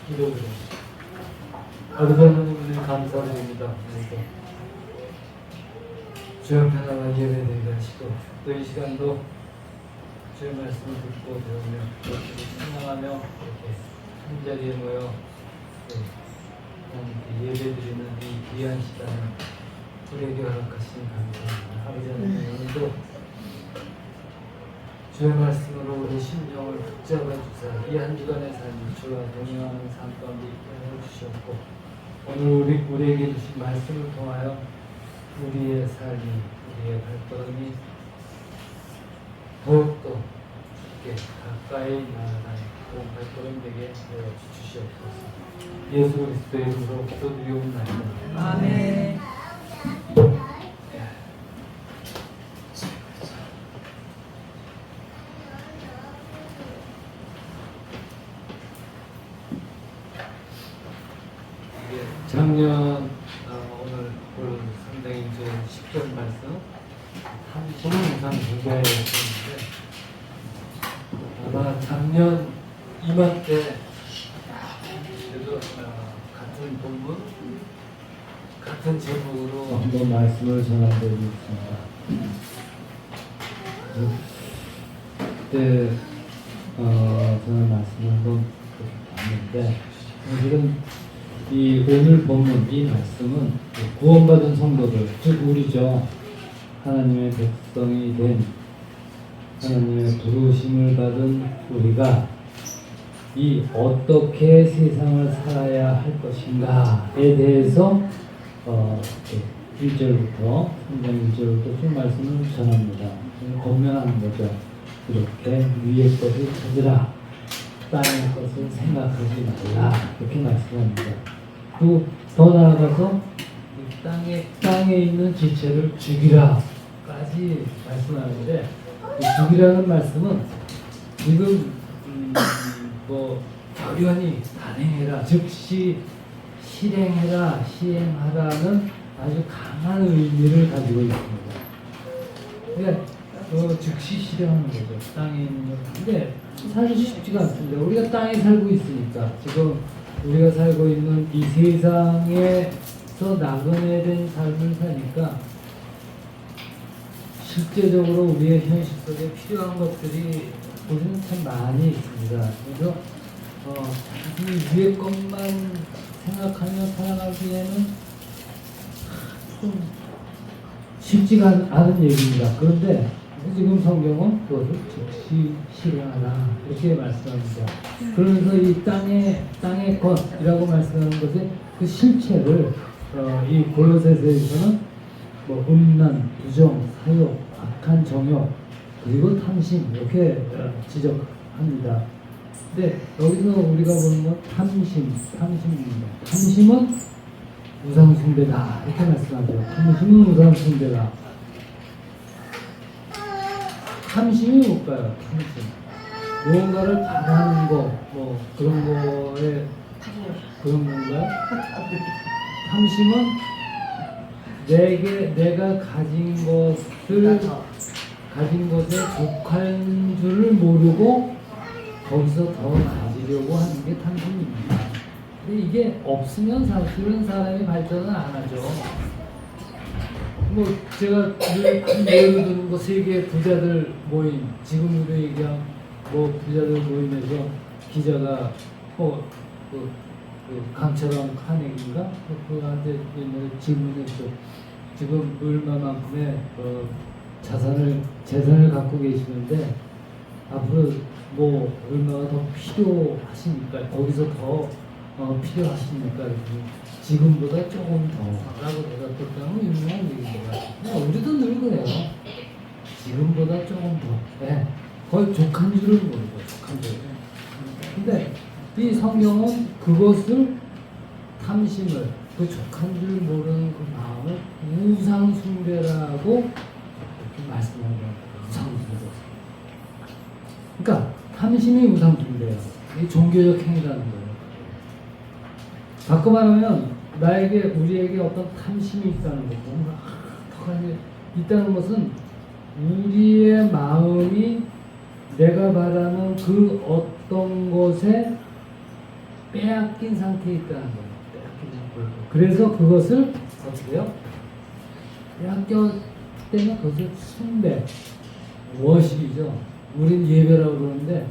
기도드립니다. 아버지 하나님 감사드립니다. 주여 편안한 예배드리게 하시고 또 이 시간도 주의 말씀을 듣고 배우며 신앙하며 이렇게 한자리에 모여 하나님께 예배드리는 이 귀한 시간을 우리에게 허락하시니 감사합니다. 아버지 하나님 오늘도 주의 말씀으로 우리 심령을 붙잡아 주사 이 한 주간의 삶이 주와 동행하는 삶 가운데 있게 해주셨고 오늘 우리에게 주신 말씀을 통하여 우리의 삶이 우리의 발걸음이 더욱더 주께 가까이 나아가는 그런 발걸음 되게 하여 주시옵소서. 예수 그리스도의 이름으로 기도드리옵나이다. 아멘. 작년 오늘 볼 선생님의 10절 말씀 30분 이상 공부했었는데 아마 작년 이맘때 그래도 같은 본문 같은 제목으로 한번 말씀을 전해드리겠습니다. 그때 저는 말씀을 한번 봤는데 지금 이 오늘 본문 이 말씀은 구원받은 성도들 즉 우리죠. 하나님의 백성이 된 하나님의 부르심을 받은 우리가 이 어떻게 세상을 살아야 할 것인가에 대해서 1절부터 3장 1절부터 쭉 말씀을 전합니다. 권면하는 거죠. 이렇게 위의 것을 찾으라. 땅의 것을 생각하지 말라. 이렇게 말씀합니다. 또 더 나아가서 땅에 있는 지체를 죽이라까지 말씀하는데 죽이라는 말씀은 지금 결연히 단행해라, 즉시 실행해라, 시행하라는 아주 강한 의미를 가지고 있습니다. 그러니까 즉시 실행하는 거죠. 땅에 있는 것. 근데 사실 쉽지가 않습니다. 우리가 땅에 살고 있으니까 지금 우리가 살고 있는 이 세상에서 나그네된 삶을 사니까 실제적으로 우리의 현실 속에 필요한 것들이 우리는 참 많이 있습니다. 그래서 이 위의 것만 생각하며 살아가기에는 좀 쉽지가 않은 얘기입니다. 그런데 지금 성경은 그것을 즉시 실행하라 이렇게 말씀합니다. 그러면서 이 땅의 것이라고 말씀하는 것의 그 실체를 이 골로새서에서는 음란, 부정, 사욕, 악한 정욕 그리고 탐심 이렇게 지적합니다. 근데 여기서 우리가 보는 건 탐심입니다. 탐심은 우상숭배다 이렇게 말씀하죠. 탐심은 우상숭배다. 탐심이 뭘까요? 탐심. 무언가를 바라는 거, 그런 거에 그런 건가요? 탐심은 내가 가진 것에 족한 줄을 모르고 거기서 더 가지려고 하는 게 탐심입니다. 근데 이게 없으면 사실은 사람이 발전을 안 하죠. 제가 늘 예를 드는 세계 부자들 모임, 지금으로 얘기한 부자들 모임에서 기자가 강철왕 카네기인가 그한테 옛날에 질문했죠. 지금 얼마만큼의 재산을 갖고 계시는데 앞으로 얼마가 더 필요하십니까? 거기서 더 필요하십니까? 지금보다 조금 더라고 대답했다는 유명한 얘기입니다. 우리도 늘 그래요. 지금보다 조금 더. 네. 거의 족한 줄을 모르고 족한 줄. 근데 이 성경은 그것을 탐심을 그 족한 줄 모르는 그 마음을 우상숭배라고 이렇게 말씀하는 거예요. 우상숭배. 그러니까 탐심이 우상숭배예요. 이 종교적 행위라는 거예요. 바꿔 말하면 우리에게 어떤 탐심이 있다는 것, 뭔가 있다는 것은 우리의 마음이 내가 바라는 그 어떤 것에 빼앗긴 상태에 있다는 거예요. 빼앗긴 상태에. 그래서 그것을 어떻게 해요? 빼앗겼 때문에 그것을 숭배, 워십이죠. 우린 예배라고 그러는데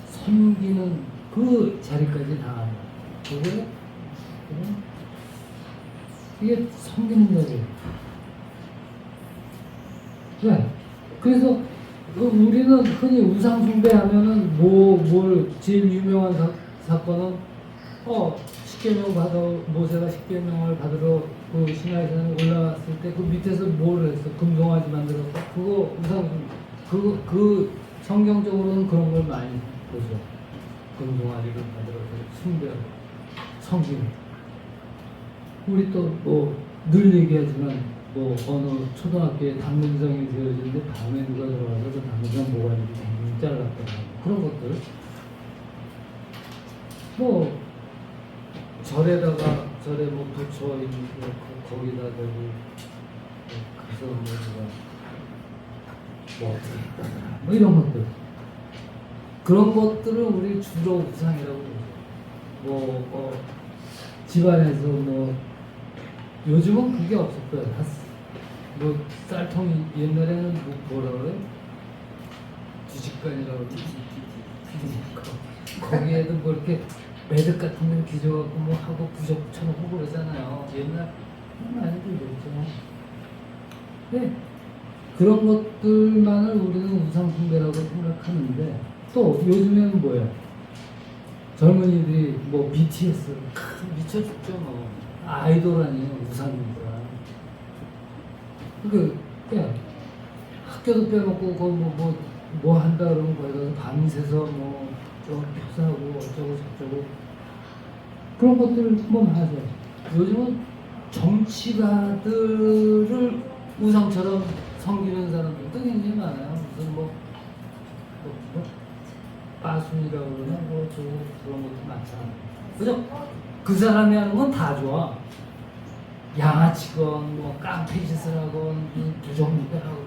섬기는 그 자리까지 나가는 거예요. 그게 이게 섬기는 자리예요. 네. 그래서 우리는 흔히 우상 숭배하면은 뭘 제일 유명한 사건은 십계명 받아 모세가 십계명을 받으러 그 시나이산에 올라갔을 때 그 밑에서 뭘 했어? 금송아지 만들어서 그거 우상 그 성경적으로는 그런 걸 많이 보죠. 금송아지를 만들어서 숭배하고 섬기는. 우리 또 뭐 늘 얘기하지만 뭐 어느 초등학교에 당근성이 되어지는데 밤에 누가 들어와서 그 당근성 모가지를 댕댕 잘랐다고 그런 것들 뭐 절에 뭐 붙여 있는 거기다 대고 가서 뭐 누가 뭐 어떻게 했다나 뭐 이런 것들 그런 것들을 우리 주로 우상이라고 그러죠. 집안에서 뭐 요즘은 그게 없을 거예요. 뭐 쌀통이 옛날에는 뭐라 그래? 뒤집간이라고 거기에도 뭐 이렇게 매듭 같은 거 기져갖고 뭐 하고 부적 붙여놓고 그러잖아요. 옛날 많이들 그랬죠. 네. 그런 것들만을 우리는 우상숭배라고 생각하는데 또 요즘에는 뭐예요? 젊은이들이 뭐 BTS 미쳐 죽죠 뭐. 아이돌 아니에요 우상입니다. 그러니까 학교도 빼먹고 뭐 한다 그러면 거기 가서 밤새서 뭐 표사하고 어쩌고 저쩌고 그런 것들 뭐 하죠. 요즘은 정치가들을 우상처럼 섬기는 사람들도 굉장히 많아요. 무슨 뭐 빠순이라고 그러나 뭐 그런 것도 많잖아요. 그죠? 그 사람이 하는 건 다 좋아. 양아치건 뭐 깡패짓을 하건 부정부패하고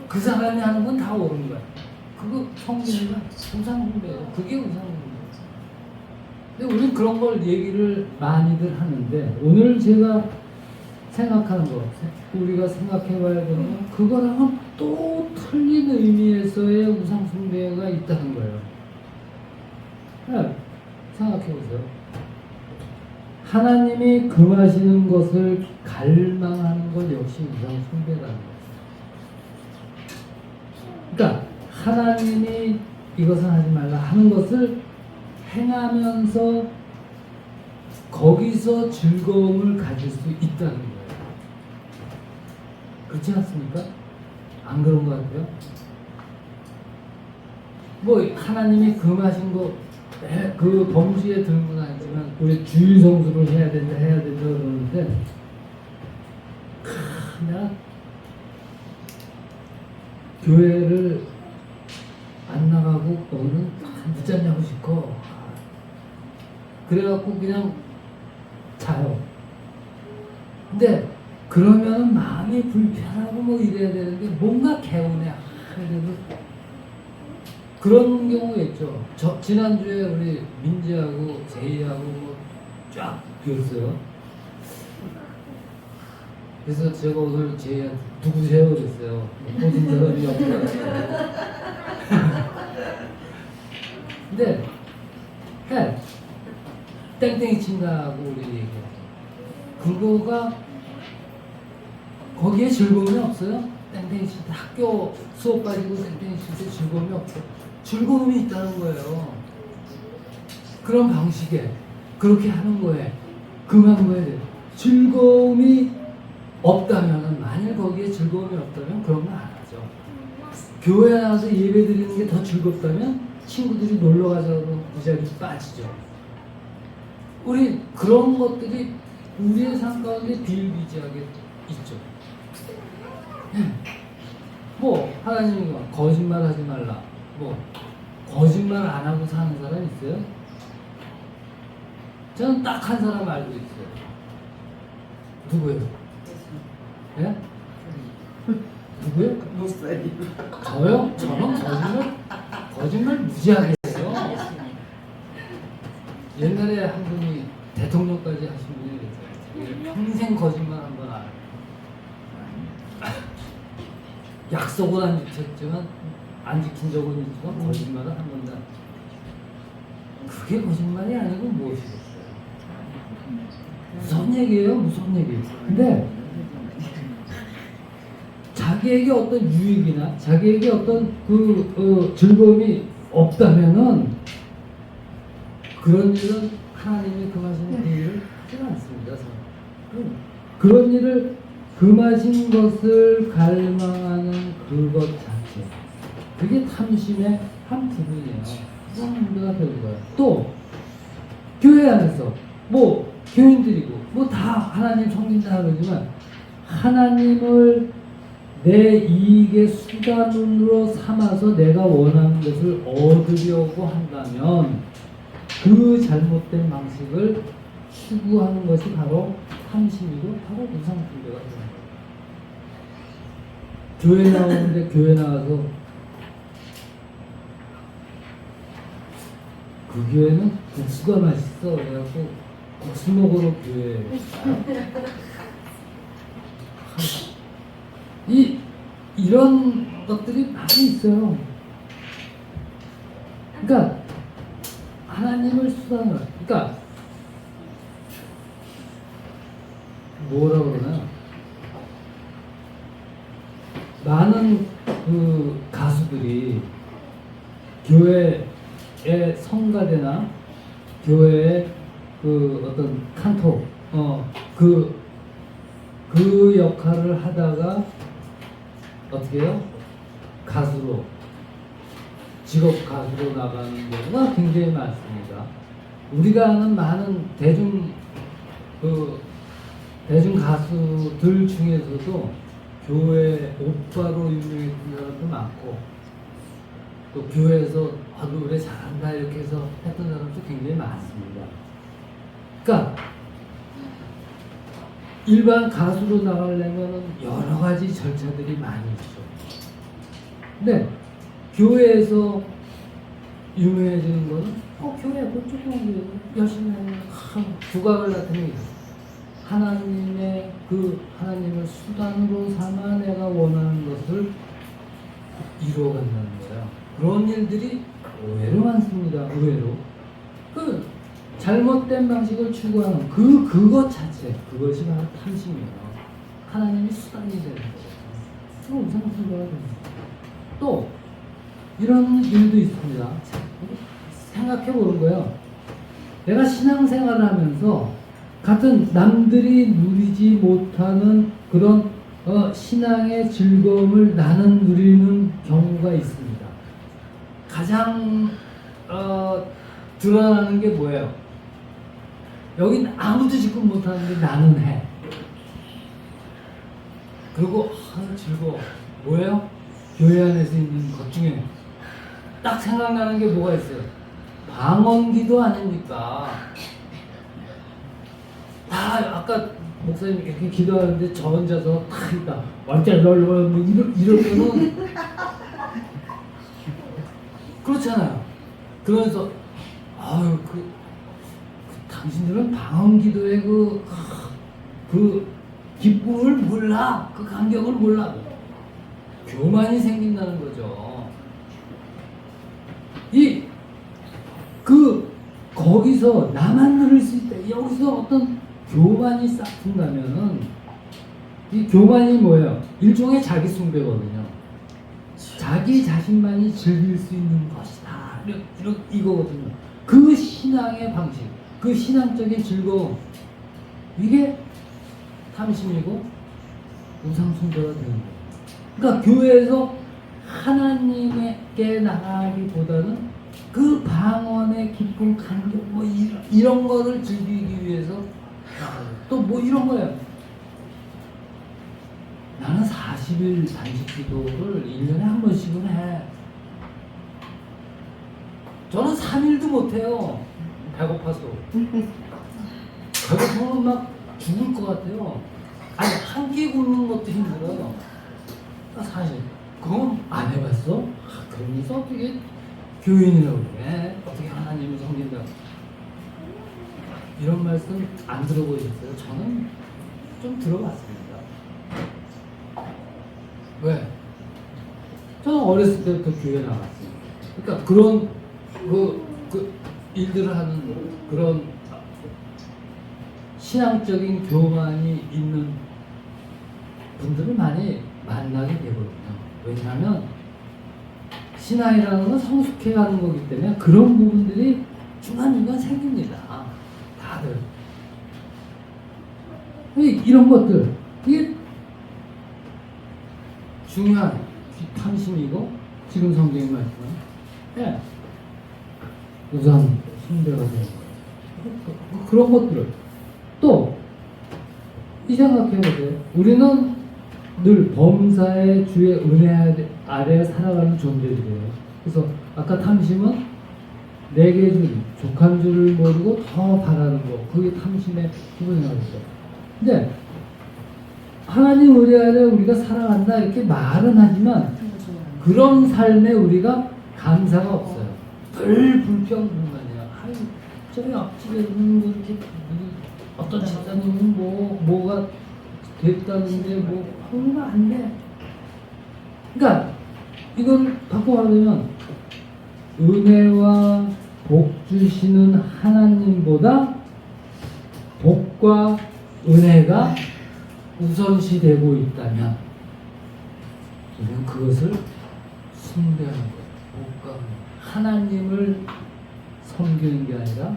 그 사람이 하는 건 다 옳은 거야. 그거 성기는 건 우상숭배예요. 그게 우상숭배예요. 근데 우리는 그런 걸 얘기를 많이들 하는데 오늘 제가 생각하는 거 우리가 생각해 봐야 되는 건 그거랑은 또 틀린 의미에서의 우상숭배가 있다는 거예요. 네, 생각해 보세요. 하나님이 금하시는 것을 갈망하는 것 역시 우상숭배라는 거예요. 그러니까 하나님이 이것은 하지 말라 하는 것을 행하면서 거기서 즐거움을 가질 수 있다는 거예요. 그렇지 않습니까? 안 그런 것 같아요? 뭐 하나님이 금하신 거 그 범주에 들고는 아니지만 우리 주일 성수를 해야 된다 그러는데 내가 교회를 안 나가고 오늘 늦잠자고 싶고 그래갖고 그냥 자요. 근데 그러면 마음이 불편하고 뭐 이래야 되는데 뭔가 개운해. 그래도 그런 경우가 있죠. 지난주에 우리 민지하고 제이하고 뭐 쫙 비었어요. 그래서 제가 오늘 제이한테 누구세요? 그랬어요. 모든 사람이 없다. 근데 땡땡이 친다고 우리 얘기해요. 그거가 거기에 즐거움이 없어요? 땡땡이 칠 때 학교 수업 가지고 땡땡이 칠 때 즐거움이 없어요? 즐거움이 있다는 거예요. 그런 방식에 그렇게 하는 거에 금한 거에 즐거움이 없다면 만일 거기에 즐거움이 없다면 그런 거 안 하죠. 교회 나와서 예배 드리는 게 더 즐겁다면 친구들이 놀러 가자고 무작위 빠지죠. 우리 그런 것들이 우리의 삶 가운데 비일비재하게 있죠. 뭐 하나님이 거짓말하지 말라. 뭐 거짓말 안 하고 사는 사람 있어요? 저는 딱 한 사람 알고 있어요. 누구예요? 예? 누구예요? 저요? 저는 거짓말 무지하게 해요. 옛날에 한 분이 대통령까지 하신 분이 그랬어요. 평생 거짓말 한 번 안 해요. 약속은 안 지켰지만 안 지킨 적은 있지만 거짓말은 한 번도 안 했어요. 그게 거짓말이 아니고 무엇이겠어요? 무슨 얘기예요? 무슨 얘기예요? 근데 자기에게 어떤 유익이나 자기에게 어떤 즐거움이 없다면은 그런 일은 하나님이 금하신 그 일을 하지 않습니다. 그런 일을 금하신 것을 갈망하는 그것 자체, 그게 탐심의 한 부분이에요. 그런 문제가 되는 거예요. 또 교회 안에서 뭐 교인들이고 뭐 다 하나님 섬긴다 그러지만 하나님을 내 이익의 수단으로 삼아서 내가 원하는 것을 얻으려고 한다면 그 잘못된 방식을 추구하는 것이 바로 탐심이고 바로 우상숭배가 되는 거예요. 교회 나오는데 교회 나와서 그 교회는 국수가 맛있어 그래갖고 국수 먹으러 교회에 이런 것들이 많이 있어요. 그러니까 하나님을 수단으로, 그러니까 뭐라 그러나 많은 그 가수들이 교회의 성가대나 교회의 그 어떤 칸토 그 역할을 하다가 어떻게 해요? 가수로 직업 가수로 나가는 경우가 굉장히 많습니다. 우리가 아는 많은 대중 가수들 중에서도 교회 오빠로 유명했던 사람도 많고 또 교회에서 노래 잘한다 이렇게 해서 했던 사람도 굉장히 많습니다. 그러니까 일반 가수로 나가려면 여러 가지 절차들이 많이 있죠. 근데 교회에서 유명해지는 거는 교회 조금 열심히 하는 두각을 나타내는 하나님의 하나님을 수단으로 삼아 내가 원하는 것을 이루어간다는 거예요. 그런 일들이 의외로 많습니다. 의외로 잘못된 방식을 추구하는 그것 자체, 그것이 바로 탐심이에요. 하나님이 수단이 되는 거예요. 또 우상숭배가 됩니다. 또 이런 일도 있습니다. 생각해 보는 거예요. 내가 신앙생활을 하면서 같은 남들이 누리지 못하는 그런 신앙의 즐거움을 나는 누리는 경우가 있습니다. 가장 드러나는 게 뭐예요? 여긴 아무도 지금 못하는데 나는 해. 그리고 즐거워. 뭐예요? 교회 안에서 있는 것 중에 딱 생각나는 게 뭐가 있어요? 방언기도 아닙니까? 다 아까 목사님 이렇게 기도하는데 저 혼자서 탁 있다. 완전 이러면은 그렇잖아요. 그러면서 당신들은 방언기도의 그 기쁨을 몰라. 그 감격을 몰라. 교만이 생긴다는 거죠. 거기서 나만 누릴 수 있다. 여기서 어떤 교만이 싹 튼다면은 이 교만이 뭐예요? 일종의 자기 숭배거든요. 자기 자신만이 즐길 수 있는 것이다. 이거거든요. 그 신앙의 방식, 그 신앙적인 즐거움, 이게 탐심이고 우상숭배가 되는 거예요. 그러니까 교회에서 하나님께 나가기보다는 그 방언의 기쁨, 감격, 이런 거를 즐기기 위해서 또 이런 거예요. 나는 40일 단식 기도를 1년에 한 번씩은 해. 저는 3일도 못해요. 배고파서. 배고프면 막 죽을 것 같아요. 아니, 한 끼 굶는 것도 힘들어요. 사실. 그건 안 해봤어? 그러면서 어떻게 교인이라고 그래? 어떻게 하나님을 섬긴다고? 이런 말씀 안 들어보셨어요? 저는 좀 들어봤습니다. 왜? 저는 어렸을 때부터 교회 나갔어요. 그러니까 그런 그 일들을 하는 그런 신앙적인 교만이 있는 분들을 많이 만나게 되거든요. 왜냐하면 신앙이라는 건 성숙해가는 거기 때문에 그런 부분들이 중간중간 생깁니다. 다들. 이런 것들, 이게 중요한 탐심이고, 지금 성경이 말씀은, 예. 우선 숭배가 되는 거예요. 그런 것들을. 또, 이 생각해보세요. 우리는 늘 범사의 주의 은혜 아래 살아가는 존재들이에요. 그래서 아까 탐심은 내게 준 족한 줄을 모르고 더 바라는 거, 그게 탐심의 기본이라고 했어요. 근데 하나님 은혜 아래 우리가 살아간다 이렇게 말은 하지만 그런 삶에 우리가 감사가 없어요. 늘 불평불만이야. 아유, 저희 앞집에는 뭐 이렇게 어떤 집사님은 뭐가 됐다는데 그러면 안 돼. 그러니까 이걸 바꿔가려면 은혜와 복 주시는 하나님보다 복과 은혜가 우선시되고 있다면 우리는 그것을 숭배하는 거예요. 복과 은혜. 하나님을 섬기는 게 아니라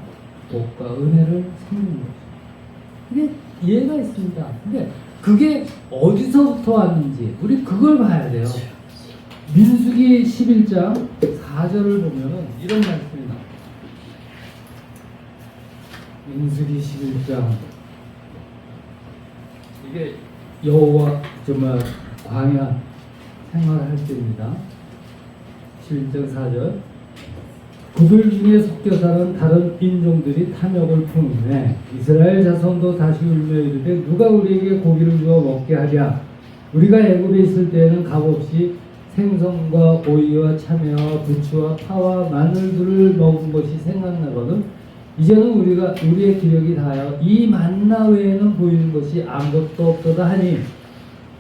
복과 은혜를 섬기는 거죠. 이게 이해가 있습니다. 근데 그게 어디서부터 왔는지 우리 그걸 봐야 돼요. 민수기 11장 4절을 보면은 이런 말씀이 나와요. 민수기 11장, 이게 여호와 정말 광야 생활할 때입니다. 11장 4절. 그들 중에 섞여 사는 다른 인종들이 탐욕을 품으매 이스라엘 자손도 다시 울며 이르되 누가 우리에게 고기를 주어 먹게 하랴. 우리가 애굽에 있을 때에는 값없이 생선과 오이와 참외와 부추와 파와 마늘들을 먹은 것이 생각나거든. 이제는 우리의 기력이 다하여 이 만나 외에는 보이는 것이 아무것도 없도다 하니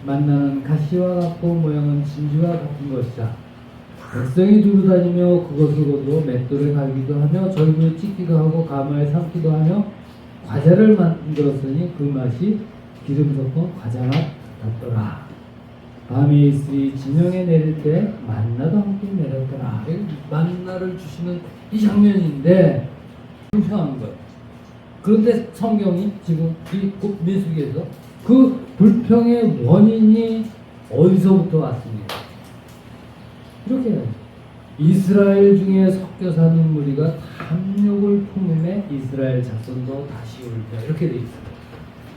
만나는 가시와 같고 모양은 진주와 같은 것이다. 백성이 두루 다니며 그것을 거두어 맷돌에 갈기도 하며 절구에 찍기도 하고 가마에 삶기도 하며 과자를 만들었으니 그 맛이 기름 섞은 과자 맛 같더라. 밤에 있으리 진영에 내릴 때 만나도 함께 내렸더라. 만나를 주시는 이 장면인데 불평한 거예요. 그런데 성경이 지금 이 민수기에서 그 불평의 원인이 어디서부터 왔습니까? 이렇게 해요. 이스라엘 중에 섞여 사는 무리가 탐욕을 품음에 이스라엘 자손도 다시 울며 이렇게 돼 있어요.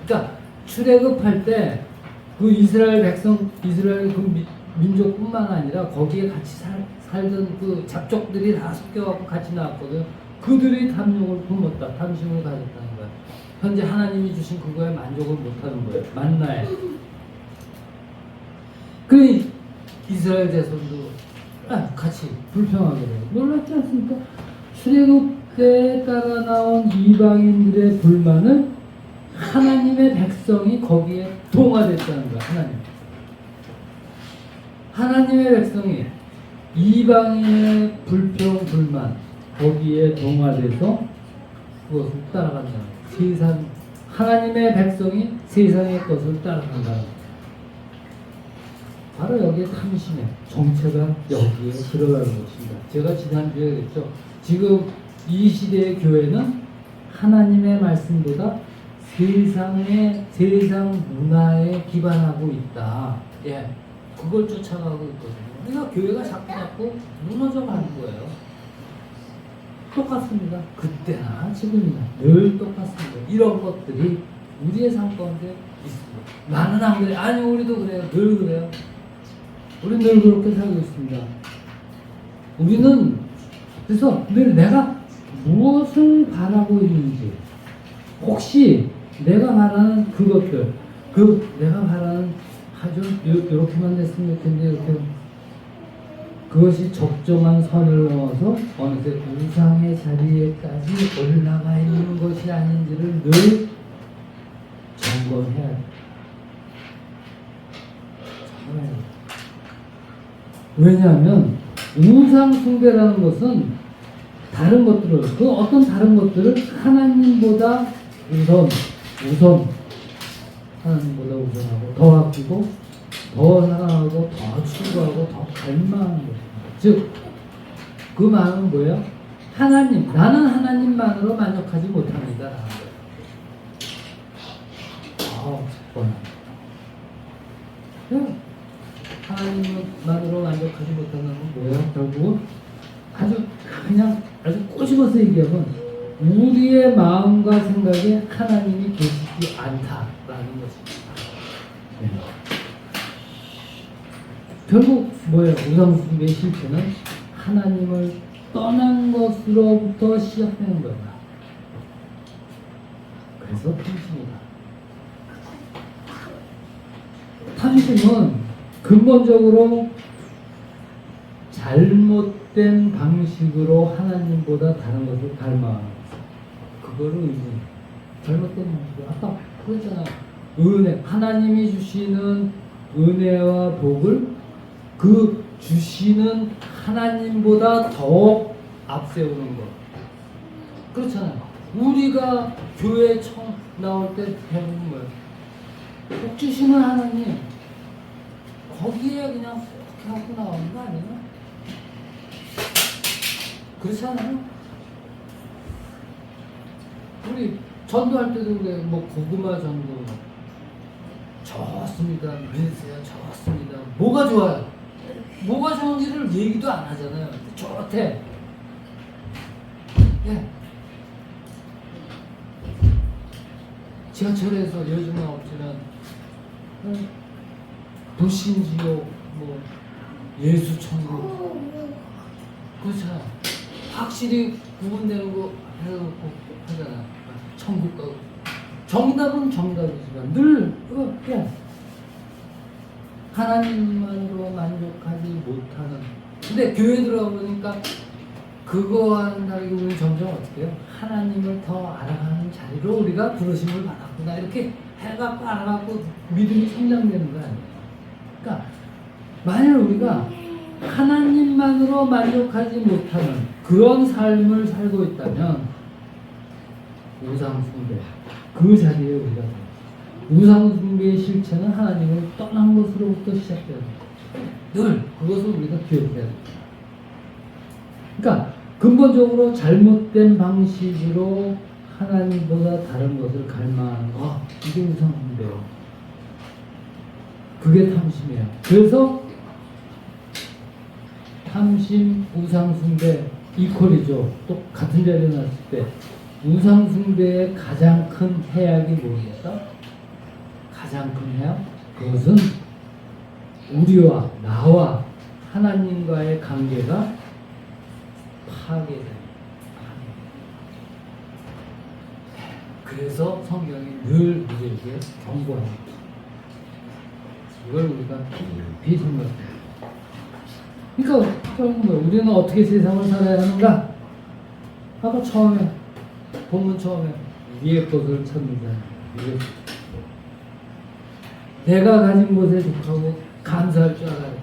그러니까 출애굽할 때 그 이스라엘 백성, 이스라엘 그 민족뿐만 아니라 거기에 같이 살던 그 잡족들이 다 섞여갖고 같이 나왔거든요. 그들이 탐욕을 품었다, 탐심을 가졌다는 거예요. 현재 하나님이 주신 그거에 만족을 못하는 거예요. 만나에. 그 이스라엘 자손도 같이 불평하게 돼요. 놀랍지 않습니까? 출애굽 때에 따라 나온 이방인들의 불만을 하나님의 백성이 거기에 동화됐다는 거야. 하나님의 백성이 이방인의 불평 불만 거기에 동화돼서 그것을 따라간다는 거야. 하나님의 백성이 세상의 것을 따라간다는 거야. 바로 여기에 탐심의 정체가 여기에 들어가는 것입니다. 제가 지난주에 그랬죠. 지금 이 시대의 교회는 하나님의 말씀보다 세상 문화에 기반하고 있다. 예, 그걸 쫓아가고 있거든요. 그러니까 교회가 자꾸 무너져 가는 거예요. 똑같습니다. 그때나 지금이나 늘 똑같습니다. 이런 것들이 우리의 삶 가운데 있습니다. 많은 안 그래요. 아니 우리도 그래요. 늘 그래요. 우리는 늘 그렇게 살고 있습니다. 우리는 그래서 늘 내가 무엇을 바라고 있는지, 혹시 내가 바라는 그것들, 내가 바라는 아주 이렇게만 됐으면 좋겠는데 이렇게 그것이 적정한 선을 넘어서 어느새 우상의 자리에까지 올라가 있는 것이 아닌지를 늘 점검해야 돼. 왜냐하면 우상 숭배라는 것은 다른 것들을, 그 어떤 다른 것들을 하나님보다 우선 하나님보다 우선하고 더 아끼고 더 사랑하고 더 추구하고 더 갈망하는 것입니다. 즉, 그 마음은 뭐예요? 하나님, 나는 하나님만으로 만족하지 못합니다. 하나님만으로 만족하지 못하는 건 뭐예요? 결국 아주 꼬집어서 얘기하면 우리의 마음과 생각에 하나님이 계시지 않다라는 것입니다. 네. 결국 뭐예요? 우상숭배의 실체는 하나님을 떠난 것으로부터 시작되는 거다. 그래서 탐심은 근본적으로 잘못된 방식으로 하나님보다 다른 것을 갈망하는 거죠. 그거를 잘못된 방식으로 아까 그랬잖아. 은혜, 하나님이 주시는 은혜와 복을 그 주시는 하나님보다 더 앞세우는 것. 그렇잖아요. 우리가 교회 처음 나올 때 대부분 뭐예요? 복 주시는 하나님, 거기에 그냥 그렇게 하고 나오는 거 아니에요? 그렇지 않아요? 우리 전도할 때도 그래. 뭐 고구마 전도 좋습니다. 민세야 좋습니다. 뭐가 좋아요? 뭐가 좋은지를 얘기도 안 하잖아요. 좋대. 예. 지하철에서 요즘은 없지만 도신지옥, 뭐 예수천국, 그렇잖아. 확실히 구분되는 거 해놓고 하잖아. 천국 가고. 정답은 정답이지만 늘 하나님만으로 만족하지 못하는. 근데 교회 들어가 보니까 그거 한다기 우리는 점점 어떻게 해요? 하나님을 더 알아가는 자리로 우리가 부르심을 받았구나. 이렇게 해갖고 알아갖고 믿음이 성장되는 거 아니에요? 그러니까 만일 우리가 하나님만으로 만족하지 못하는 그런 삶을 살고 있다면 우상숭배, 그 자리에 우리가 우상숭배의 실체는 하나님을 떠난 것으로부터 시작돼야 됩니다. 늘 그것을 우리가 기억해야 됩니다. 그러니까 근본적으로 잘못된 방식으로 하나님보다 다른 것을 갈망하는 거, 이게 우상숭배예요. 그게 탐심이에요. 그래서 탐심, 우상숭배 이퀄이죠. 또 같은 자리에 놨을 때 우상숭배의 가장 큰 해악이 뭐겠어? 가장 큰 해악? 그것은 우리와 나와 하나님과의 관계가 파괴됩니다. 그래서 성경이 늘 우리에게 경고합니다. 이걸 우리가 깊이 생각해요. 그러니까 결국 우리는 어떻게 세상을 살아야 하는가? 아까 처음에 본문 처음에 위의 것을 찾는다. 내가 가진 것에 족하고 감사할 줄 알아야 돼.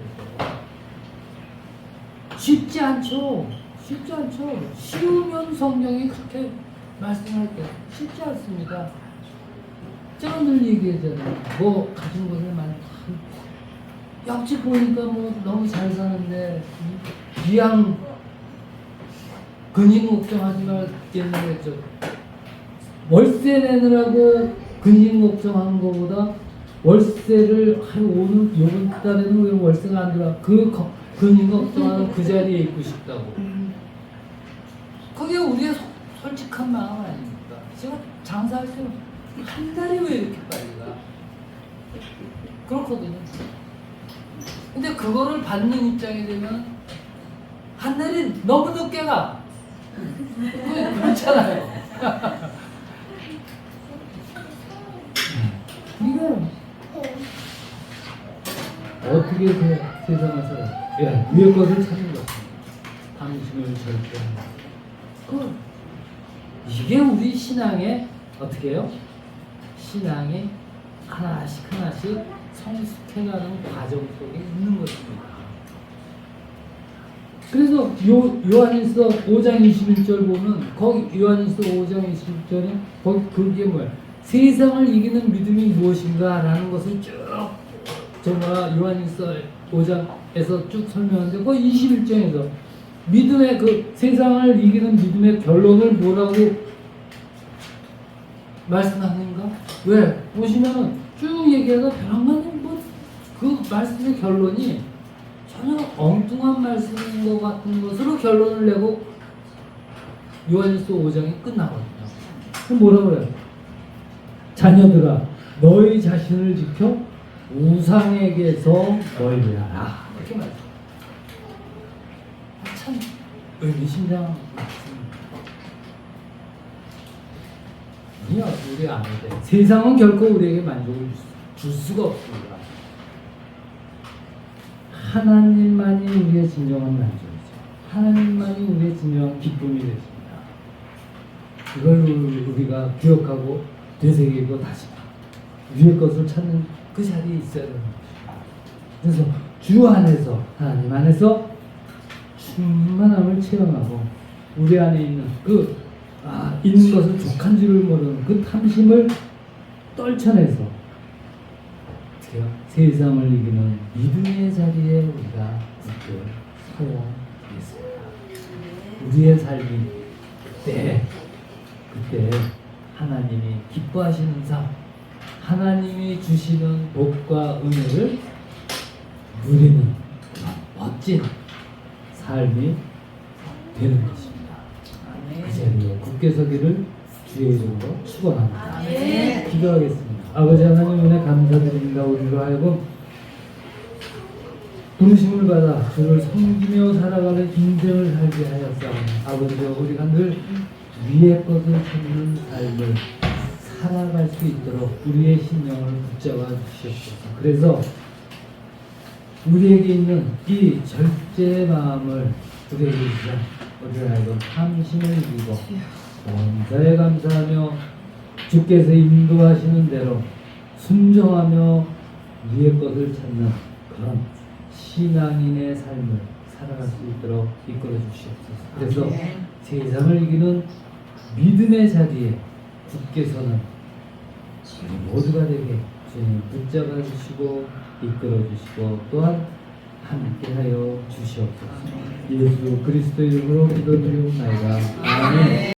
쉽지 않죠. 쉽지 않죠. 쉬우면 성경이 그렇게 말씀할 때 쉽지 않습니다. 제가 늘 얘기하잖아요. 뭐 가진 것을 많이 옆집 보니까 뭐 너무 잘 사는데 기양 근심 걱정하지 말겠는 거죠. 월세 내느라고 근심 걱정하는 것보다 월세를 오늘 이번 달에는 왜 월세가 안 들어와? 그 근심 걱정하는 그 자리에 있고 싶다고. 그게 우리의 솔직한 마음 아닙니까? 제가 장사할 때 한 달이 왜 이렇게 빨리 가? 그렇거든요. 근데 그거를 받는 입장이 되면 한 달이 너무 늦게 가. 그렇잖아요. 이거 어떻게 돼? 세상을 살아. 예, 위의 것을 찾는 것. 탐심을 절대한다. 이게 우리 신앙의 어떻게 해요? 신앙이 하나씩 하나씩 성숙해가는 과정 속에 있는 것입니다. 그래서 요한일서 5장 21절 보면 거기 요한일서 5장 21절에 거기 그게 뭐야? 세상을 이기는 믿음이 무엇인가 라는 것을 쭉 정말 요한일서 5장에서 쭉 설명하는데 그 21장에서 믿음의 그 세상을 이기는 믿음의 결론을 뭐라고 말씀하는가? 왜? 보시면은 쭉 얘기해서 별한가지 그 말씀의 결론이 전혀 엉뚱한 말씀인 것 같은 것으로 결론을 내고 요한일서 5장이 끝나거든요. 그럼 뭐라 그래요? 자녀들아 너희 자신을 지켜 우상에게서 너희를 하라. 이렇게 말해요. 참 의미심장 말씀입니다. 아니요, 우리 안 해도 돼. 세상은 결코 우리에게 만족을 줄 수가 없습니다. 하나님만이 우리의 진정한 만족이죠. 하나님만이 우리의 진정한 기쁨이 되십니다. 이걸 우리가 기억하고 되새기고 다시 위의 것을 찾는 그 자리에 있어야 되는 것입니다. 그래서 주 안에서 하나님 안에서 충만함을 체험하고 우리 안에 있는 있는 것을 족한 줄을 모르는 그 탐심을 떨쳐내서 어떻게요? 세상을 이기는 믿음의 자리에 우리가 굳게 서야 되겠습니다. 우리의 삶이 그때 하나님이 기뻐하시는 삶, 하나님이 주시는 복과 은혜를 누리는 멋진 삶이 되는 것입니다. 그 자리에 굳게 서기를 주의 이름으로 축원합니다. 기도하겠습니다. 아버지 하나님 은혜 감사드립니다. 우리로 하여금 부르심을 받아 주를 섬기며 살아가는 인생을 살게 하였사오니 아버지여 우리가 늘 위의 것을 찾는 삶을 살아갈 수 있도록 우리의 신령을 붙잡아 주시옵소서. 그래서 우리에게 있는 이 절제의 마음을 우리에게 주자. 우리를 하여금 탐심을 이기고 감사에 감사하며 주께서 인도하시는 대로 순종하며 위의 것을 찾는 그런 신앙인의 삶을 살아갈 수 있도록 이끌어 주시옵소서. 그래서 세상을 이기는 믿음의 자리에 굳게 서는 우리 모두가 되게 주님 붙잡아 주시고 이끌어 주시고 또한 함께하여 주시옵소서. 예수 그리스도 이름으로 기도드리옵나이다. 아멘.